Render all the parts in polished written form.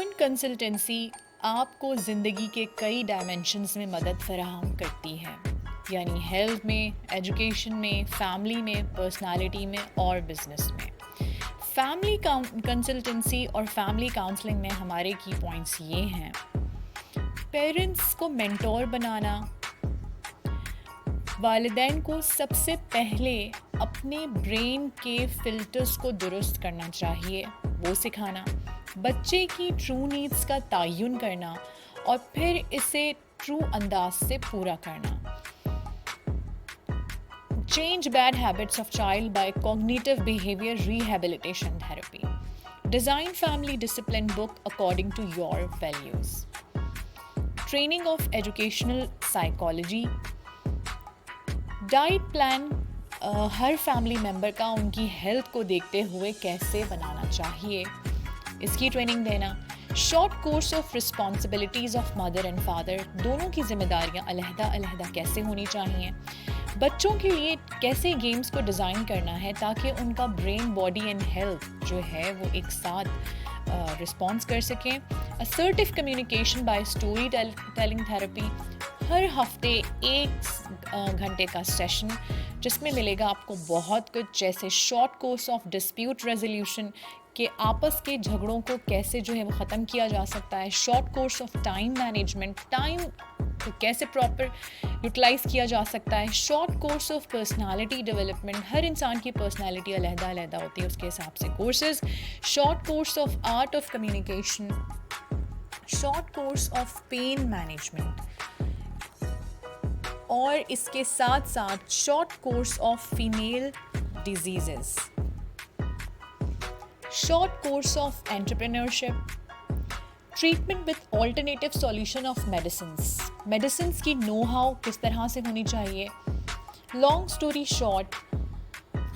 کن کنسلٹنسی آپ کو زندگی کے کئی ڈائمینشنز میں مدد فراہم کرتی ہے، یعنی ہیلتھ میں، ایجوکیشن میں، فیملی میں، پرسنالٹی میں اور بزنس میں۔ فیملی کنسلٹنسی اور فیملی کاؤنسلنگ میں ہمارے کی پوائنٹس یہ ہیں: پیرنٹس کو مینٹور بنانا، والدین کو سب سے پہلے اپنے برین کے فلٹرز کو درست کرنا چاہیے، وہ سکھانا، بچے کی ٹرو نیڈس کا تعین کرنا اور پھر اسے ٹرو انداز سے پورا کرنا۔ Change bad habits of child by cognitive behaviour rehabilitation therapy. Design family discipline book according to your values. Training of educational psychology. Diet plan ہر فیملی ممبر کا ان کی ہیلتھ کو دیکھتے ہوئے کیسے بنانا چاہیے، اس کی ٹریننگ دینا۔ Short course of responsibilities of mother and father, دونوں کی ذمہ داریاں علیحدہ علیحدہ کیسے ہونی چاہیے۔ بچوں کے لیے کیسے گیمز کو ڈیزائن کرنا ہے تاکہ ان کا برین، باڈی اینڈ ہیلتھ جو ہے وہ ایک ساتھ رسپانس کر سکیں۔ Assertive communication by story telling therapy, ہر ہفتے 1 گھنٹے کا سیشن جس میں ملے گا آپ کو بہت کچھ، جیسے short course of dispute resolution کہ آپس کے جھگڑوں کو کیسے جو ہے وہ ختم کیا جا سکتا ہے، short course of time management, time کو کیسے پراپر یوٹیلائز کیا جا سکتا ہے، short course of personality development, ہر انسان کی پرسنالٹی علیحدہ علیحدہ ہوتی ہے، اس کے حساب سے courses, short course of art of communication, short course of pain management, اور اس کے ساتھ ساتھ short course of female diseases, short course of entrepreneurship, treatment with alternative solution of medicines کی نو ہاؤ کس طرح سے ہونی چاہیے۔ لانگ سٹوری شارٹ،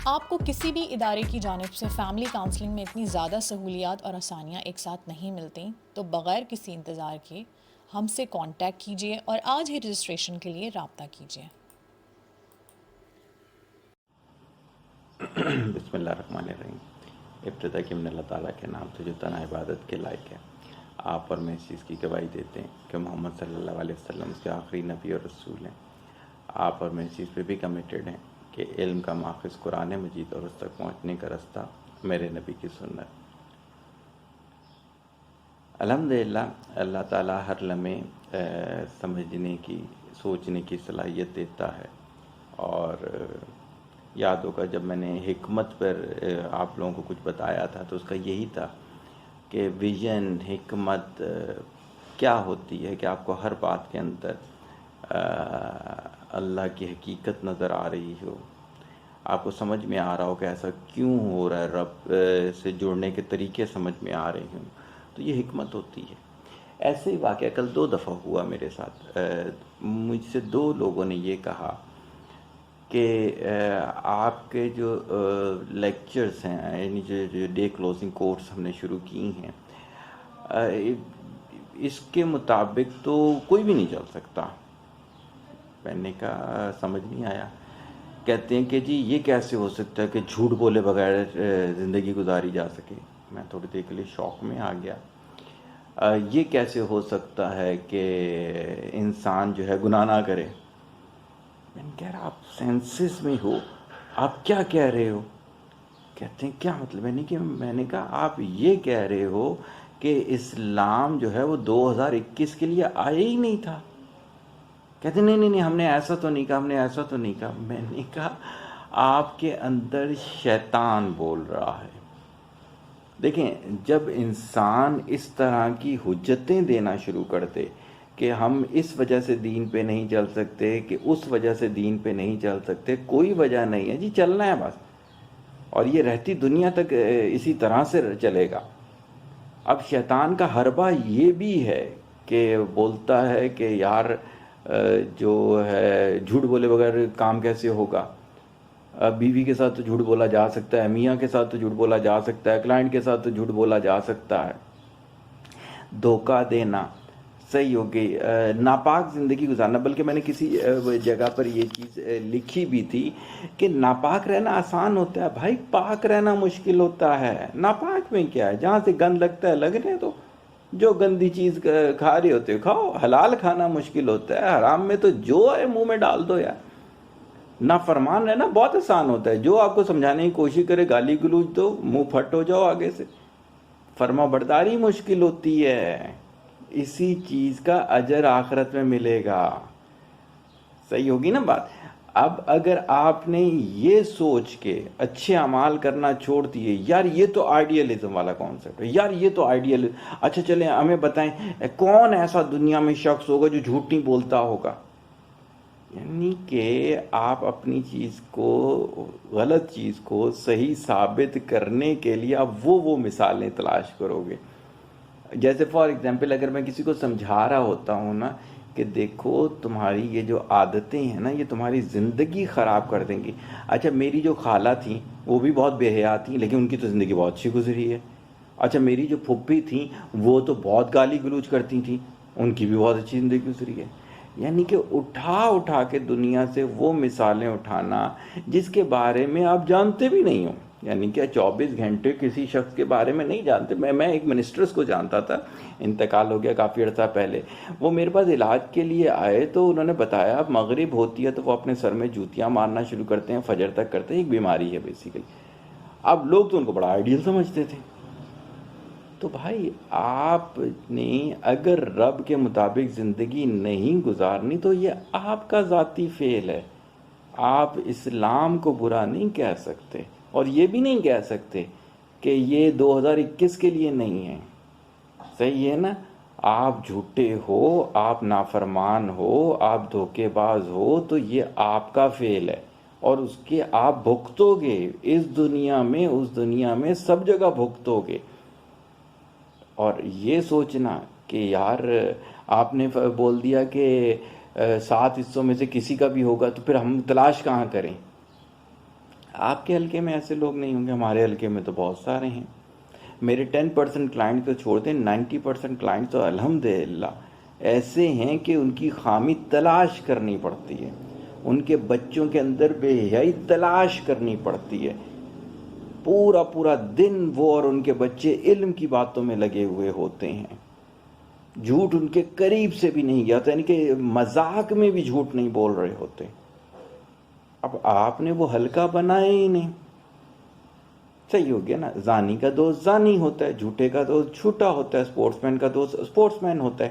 آپ کو کسی بھی ادارے کی جانب سے فیملی کاؤنسلنگ میں اتنی زیادہ سہولیات اور آسانیاں ایک ساتھ نہیں ملتی، تو بغیر کسی انتظار کے ہم سے کانٹیکٹ کیجیے اور آج ہی رجسٹریشن کے لیے رابطہ کیجیے۔ بسم اللہ الرحمن الرحیم۔ ابتدا کی من اللہ تعالیٰ کے نام سے جو تنہا عبادت کے لائق ہے۔ آپ اور میں اس چیز کی گواہی دیتے ہیں کہ محمد صلی اللہ علیہ وسلم اس کے آخری نبی اور رسول ہیں۔ آپ اور میں اس چیز پہ بھی کمیٹڈ ہیں کہ علم کا ماخذ قرآن مجید اور اس تک پہنچنے کا رستہ میرے نبی کی سنت۔ الحمدللہ اللہ تعالیٰ ہر لمحے سمجھنے کی، سوچنے کی صلاحیت دیتا ہے، اور یاد ہوگا جب میں نے حکمت پر آپ لوگوں کو کچھ بتایا تھا تو اس کا یہی تھا کہ ویژن، حکمت کیا ہوتی ہے کہ آپ کو ہر بات کے اندر اللہ کی حقیقت نظر آ رہی ہو، آپ کو سمجھ میں آ رہا ہو کہ ایسا کیوں ہو رہا ہے، رب سے جڑنے کے طریقے سمجھ میں آ رہے ہوں، تو یہ حکمت ہوتی ہے۔ ایسے ہی واقعہ کل 2 دفعہ ہوا میرے ساتھ۔ مجھ سے 2 لوگوں نے یہ کہا کہ آپ کے جو لیکچرز ہیں، یعنی جو ڈے کلوزنگ کورس ہم نے شروع کی ہیں، اس کے مطابق تو کوئی بھی نہیں چل سکتا۔ میں نے کہا سمجھ نہیں آیا۔ کہتے ہیں کہ جی یہ کیسے ہو سکتا ہے کہ جھوٹ بولے بغیر زندگی گزاری جا سکے۔ میں تھوڑی دیر کے لیے شوق میں آ گیا۔ یہ کیسے ہو سکتا ہے کہ انسان جو ہے گناہ نہ کرے۔ میں نے کہہ رہا آپ سینسز میں ہو، آپ کیا کہہ رہے ہو؟ کہتے ہیں کیا مطلب؟ میں نے کہا آپ یہ کہہ رہے ہو کہ اسلام جو ہے وہ 2021 کے لیے آیا ہی نہیں تھا۔ کہتے ہیں نہیں ہم نے ایسا تو نہیں کہا، میں نے کہا آپ کے اندر شیطان بول رہا ہے۔ دیکھیں جب انسان اس طرح کی حجتیں دینا شروع کر دے کہ ہم اس وجہ سے دین پہ نہیں چل سکتے، کہ اس وجہ سے دین پہ نہیں چل سکتے، کوئی وجہ نہیں ہے جی، چلنا ہے بس، اور یہ رہتی دنیا تک اسی طرح سے چلے گا۔ اب شیطان کا حربہ یہ بھی ہے کہ بولتا ہے کہ یار جو ہے جھوٹ بولے بغیر کام کیسے ہوگا۔ بیوی کے ساتھ تو جھوٹ بولا جا سکتا ہے، میاں کے ساتھ تو جھوٹ بولا جا سکتا ہے، کلائنٹ کے ساتھ تو جھوٹ بولا جا سکتا ہے۔ دھوکہ دینا صحیح ہو گئی، ناپاک زندگی گزارنا، بلکہ میں نے کسی جگہ پر یہ چیز لکھی بھی تھی کہ ناپاک رہنا آسان ہوتا ہے بھائی، پاک رہنا مشکل ہوتا ہے۔ ناپاک میں کیا ہے، جہاں سے گند لگتا ہے لگنے دو، جو گندی چیز کھا رہے ہوتے ہو کھاؤ، حلال کھانا مشکل ہوتا ہے، حرام میں تو جو ہے منہ میں ڈال دو یار. نافرمان رہنا بہت آسان ہوتا ہے، جو آپ کو سمجھانے کی کوشش کرے گالی گلوچ دو، منہ پھٹ ہو جاؤ آگے سے. فرما برداری مشکل ہوتی ہے، اسی چیز کا اجر آخرت میں ملے گا. صحیح ہوگی نا بات. اب اگر آپ نے یہ سوچ کے اچھے اعمال کرنا چھوڑ دیے، یار یہ تو آئیڈیلزم والا کانسیپٹ ہے، یار یہ تو آئیڈیل. اچھا چلیں ہمیں بتائیں کون ایسا دنیا میں شخص ہوگا جو جھوٹ نہیں بولتا ہوگا. یعنی کہ آپ اپنی چیز کو، غلط چیز کو صحیح ثابت کرنے کے لیے آپ وہ مثالیں تلاش کرو گے. جیسے فار ایگزامپل اگر میں کسی کو سمجھا رہا ہوتا ہوں نا کہ دیکھو تمہاری یہ جو عادتیں ہیں نا یہ تمہاری زندگی خراب کر دیں گی. اچھا میری جو خالہ تھیں وہ بھی بہت بے حیا تھیں لیکن ان کی تو زندگی بہت اچھی گزری ہے. اچھا میری جو پھپھی تھیں وہ تو بہت گالی گلوچ کرتی تھیں، ان کی بھی بہت اچھی زندگی گزری ہے. یعنی کہ اٹھا کے دنیا سے وہ مثالیں اٹھانا جس کے بارے میں آپ جانتے بھی نہیں ہو. یعنی کہ 24 گھنٹے کسی شخص کے بارے میں نہیں جانتے. میں ایک منسٹرس کو جانتا تھا، انتقال ہو گیا کافی عرصہ پہلے. وہ میرے پاس علاج کے لیے آئے تو انہوں نے بتایا مغرب ہوتی ہے تو وہ اپنے سر میں جوتیاں مارنا شروع کرتے ہیں، فجر تک کرتے ہیں، ایک بیماری ہے بیسیکلی. اب لوگ تو ان کو بڑا آئیڈیل سمجھتے تھے. تو بھائی آپ نے اگر رب کے مطابق زندگی نہیں گزارنی تو یہ آپ کا ذاتی فعل ہے. آپ اسلام کو برا نہیں کہہ سکتے اور یہ بھی نہیں کہہ سکتے کہ یہ 2021 کے لیے نہیں ہے. صحیح ہے نا. آپ جھوٹے ہو، آپ نافرمان ہو، آپ دھوکے باز ہو تو یہ آپ کا فعل ہے اور اس کے آپ بھگتو گے، اس دنیا میں اس دنیا میں سب جگہ بھگتو گے. اور یہ سوچنا کہ یار آپ نے بول دیا کہ 7 حصوں میں سے کسی کا بھی ہوگا تو پھر ہم تلاش کہاں کریں. آپ کے حلقے میں ایسے لوگ نہیں ہوں گے، ہمارے حلقے میں تو بہت سارے ہیں. میرے 10% کلائنٹ تو چھوڑ دیں، 90% کلائنٹ تو الحمدللہ ایسے ہیں کہ ان کی خامی تلاش کرنی پڑتی ہے، ان کے بچوں کے اندر بے حیائی تلاش کرنی پڑتی ہے. پورا دن وہ اور ان کے بچے علم کی باتوں میں لگے ہوئے ہوتے ہیں، جھوٹ ان کے قریب سے بھی نہیں گیا ہوتا، یعنی کہ مذاق میں بھی جھوٹ نہیں بول رہے ہوتے. اب آپ نے وہ حلقہ بنایا ہی نہیں. صحیح ہو گیا نا. زانی کا دوست زانی ہوتا ہے، جھوٹے کا دوست جھوٹا ہوتا ہے، اسپورٹس مین کا دوست اسپورٹس مین ہوتا ہے.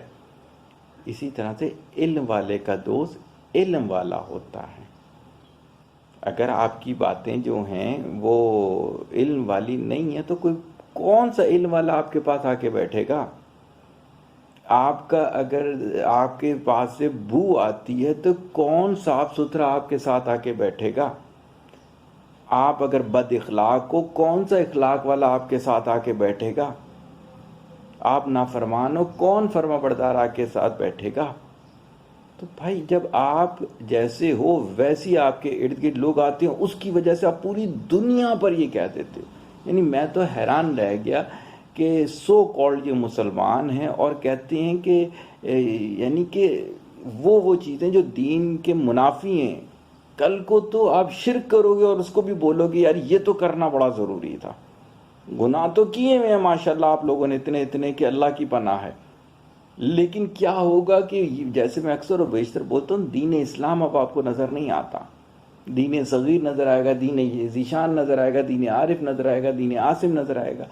اسی طرح سے علم والے کا دوست علم والا ہوتا ہے. اگر آپ کی باتیں جو ہیں وہ علم والی نہیں ہیں تو کوئی کون سا علم والا آپ کے پاس آ کے بیٹھے گا. آپ کا اگر آپ کے پاس سے بو آتی ہے تو کون صاف ستھرا آپ کے ساتھ آ کے بیٹھے گا. آپ اگر بد اخلاق ہو کون سا اخلاق والا آپ کے ساتھ آ کے بیٹھے گا. آپ نافرمان ہو کون فرما بردار آ کے ساتھ بیٹھے گا. تو بھائی جب آپ جیسے ہو ویسی آپ کے ارد گرد لوگ آتے ہیں، اس کی وجہ سے آپ پوری دنیا پر یہ کہہ دیتے ہو. یعنی میں تو حیران رہ گیا کہ سو کالڈ یہ مسلمان ہیں اور کہتے ہیں کہ یعنی کہ وہ چیزیں جو دین کے منافی ہیں، کل کو تو آپ شرک کرو گے اور اس کو بھی بولو گے یار یہ تو کرنا بڑا ضروری تھا. گناہ تو کیے ہوئے ہیں ماشاءاللہ آپ لوگوں نے اتنے کہ اللہ کی پناہ ہے. لیکن کیا ہوگا کہ جیسے میں اکثر و بیشتر بولتا ہوں، دین اسلام اب آپ کو نظر نہیں آتا. دین صغیر نظر آئے گا، دین ذیشان نظر آئے گا، دین عارف نظر آئے گا، دین عاصم نظر آئے گا.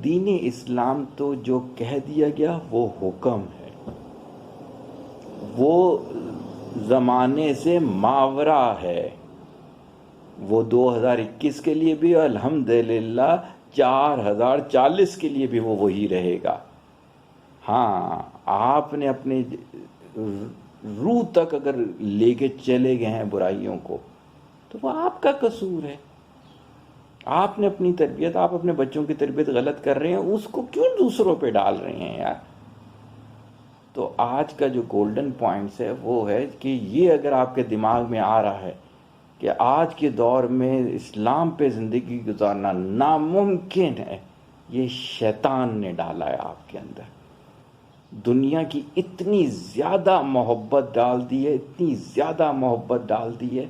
دین اسلام تو جو کہہ دیا گیا وہ حکم ہے، وہ زمانے سے ماورا ہے. وہ 2021 کے لیے بھی الحمدللہ 4040 کے لیے بھی وہ وہی رہے گا. ہاں آپ نے اپنے روح تک اگر لے کے چلے گئے ہیں برائیوں کو تو وہ آپ کا قصور ہے. آپ نے اپنی تربیت، آپ اپنے بچوں کی تربیت غلط کر رہے ہیں، اس کو کیوں دوسروں پہ ڈال رہے ہیں یار. تو آج کا جو گولڈن پوائنٹس ہے وہ ہے کہ یہ اگر آپ کے دماغ میں آ رہا ہے کہ آج کے دور میں اسلام پہ زندگی گزارنا ناممکن ہے، یہ شیطان نے ڈالا ہے آپ کے اندر. دنیا کی اتنی زیادہ محبت ڈال دی ہے، اتنی زیادہ محبت ڈال دی ہے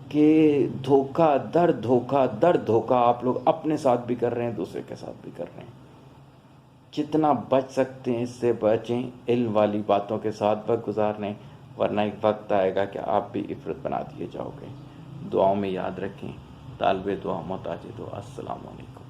کہ دھوکہ در دھوکہ در دھوکہ آپ لوگ اپنے ساتھ بھی کر رہے ہیں، دوسرے کے ساتھ بھی کر رہے ہیں. جتنا بچ سکتے ہیں اس سے بچیں، علم والی باتوں کے ساتھ وقت گزارنے، ورنہ ایک وقت آئے گا کہ آپ بھی عبرت بنا دیے جاؤ گے۔ دعاؤں میں یاد رکھیں۔ طالب دعا محتاج دعا۔ السلام علیکم۔